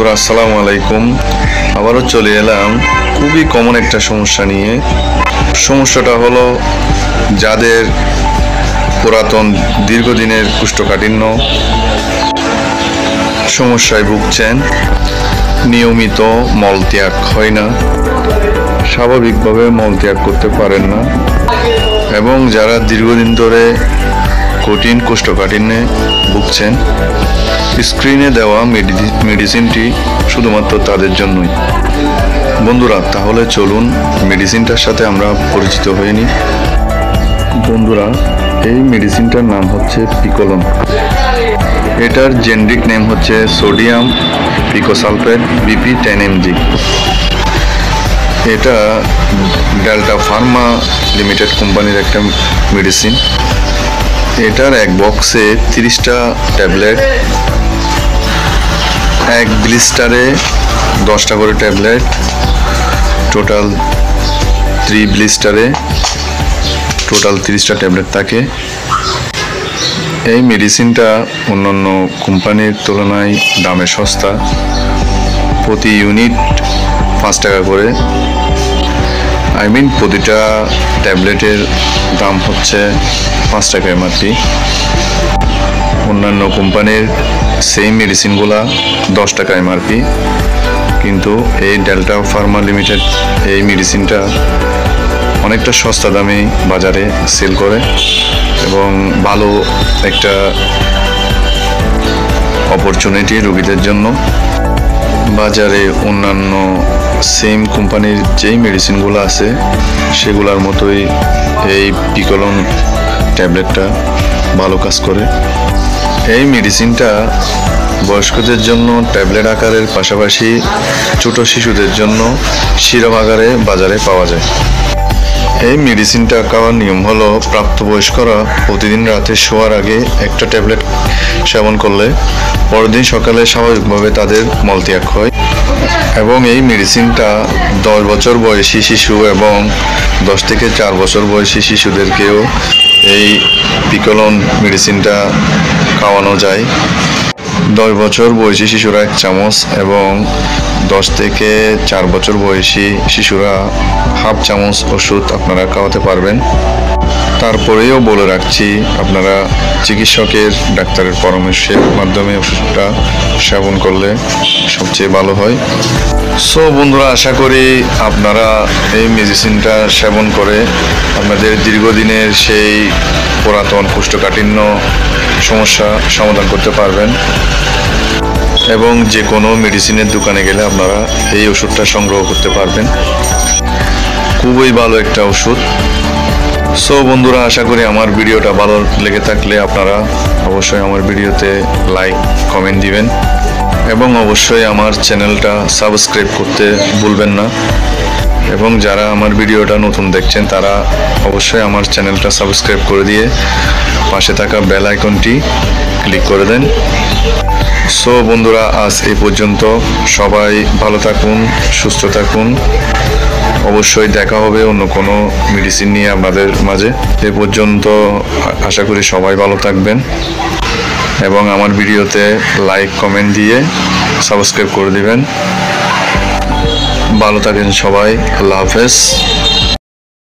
বন্ধুরা আসসালামু আলাইকুম। আবারও চলে এলাম খুবই কমন একটা সমস্যা নিয়ে। সমস্যাটা হলো যাদের পুরাতন দীর্ঘদিনের কোষ্ঠকাঠিন্য সমস্যায় ভুগছেন, নিয়মিত মলত্যাগ হয় না, স্বাভাবিকভাবে মলত্যাগ করতে পারেন না, এবং যারা দীর্ঘদিন ধরে কঠিন কোষ্ঠকাঠিন্যে ভুগছেন, স্ক্রিনে দেওয়া মেডিসিনটি শুধুমাত্র তাদের জন্যই। বন্ধুরা, তাহলে চলুন মেডিসিনটার সাথে আমরা পরিচিত হয়ে নিই। বন্ধুরা, এই মেডিসিনটার নাম হচ্ছে পিকোলন। এটার জেনেরিক নেম হচ্ছে সোডিয়াম পিকোসালফেট BP 10 mg। এটা ডেল্টা ফার্মা লিমিটেড কোম্পানির একটা মেডিসিন। এটার এক বক্সে 30টা ট্যাবলেট, এক ব্লিস্টারে 10টা করে ট্যাবলেট, টোটাল 3 ব্লিস্টারে টোটাল 30টা ট্যাবলেট থাকে। এই মেডিসিনটা অন্যান্য কোম্পানির তুলনায় দামে সস্তা। প্রতি ইউনিট 5 টাকা করে, প্রতিটা ট্যাবলেটের দাম হচ্ছে 5 টাকা MRP। অন্যান্য কোম্পানির সেই মেডিসিনগুলা 10 টাকা MRP, কিন্তু এই ডেল্টা ফার্মা লিমিটেড এই মেডিসিনটা অনেকটা সস্তা দামে বাজারে সেল করে এবং ভালো একটা অপরচুনিটি রোগীদের জন্য। বাজারে অন্যান্য সেম কোম্পানির যেই মেডিসিনগুলো আছে সেগুলোর মতোই এই পিকোলন ট্যাবলেটটা ভালো কাজ করে। এই মেডিসিনটা বয়স্কদের জন্য ট্যাবলেট আকারের পাশাপাশি ছোট শিশুদের জন্য সিরাপ আকারে বাজারে পাওয়া যায়। এই মেডিসিনটা খাওয়ার নিয়ম হলো, প্রাপ্তবয়স্করা প্রতিদিন রাতে শোয়ার আগে একটা ট্যাবলেট সেবন করলে পরের দিন সকালে স্বাভাবিকভাবে তাদের মলত্যাগ হয়। এবং এই মেডিসিনটা 10 বছর বয়সী শিশু এবং 10 থেকে 4 বছর বয়সী শিশুদেরকেও এই পিকোলন মেডিসিনটা খাওয়ানো যায়। 10 বছর বয়সী শিশুরা 1 চামচ এবং 10 থেকে 4 বছর বয়সী শিশুরা হাফ চামচ ওষুধ আপনারা খাওয়াতে পারবেন। তারপরেও বলে রাখছি, আপনারা চিকিৎসকের ডাক্তারের পরামর্শের মাধ্যমে ওষুধটা সেবন করলে সবচেয়ে ভালো হয়। সো বন্ধুরা, আশা করি আপনারা এই মেডিসিনটা সেবন করে আপনাদের দীর্ঘদিনের সেই পুরাতন কোষ্ঠকাঠিন্য সমস্যা সমাধান করতে পারবেন। এবং যে কোনো মেডিসিনের দোকানে গেলে আপনারা এই ওষুধটা সংগ্রহ করতে পারবেন। খুবই ভালো একটা ওষুধ। সো বন্ধুরা, আশা করি আমার ভিডিওটা ভালো লেগে থাকলে আপনারা অবশ্যই আমার ভিডিওতে লাইক কমেন্ট দিবেন এবং অবশ্যই আমার চ্যানেলটা সাবস্ক্রাইব করতে ভুলবেন না। এবং যারা আমার ভিডিওটা নতুন দেখছেন তারা অবশ্যই আমার চ্যানেলটা সাবস্ক্রাইব করে দিয়ে পাশে থাকা বেল আইকনটি ক্লিক করে দেন। সো বন্ধুরা, আজ এই পর্যন্ত। সবাই ভালো থাকুন, সুস্থ থাকুন। অবশ্যই দেখা হবে অন্য কোনো মেডিসিন নিয়ে আপনাদের মাঝে। এ পর্যন্ত আশা করি সবাই ভালো থাকবেন এবং আমার ভিডিওতে লাইক কমেন্ট দিয়ে সাবস্ক্রাইব করে দিবেন। ভালো থাকেন সবাই। আল্লাহ হাফেজ।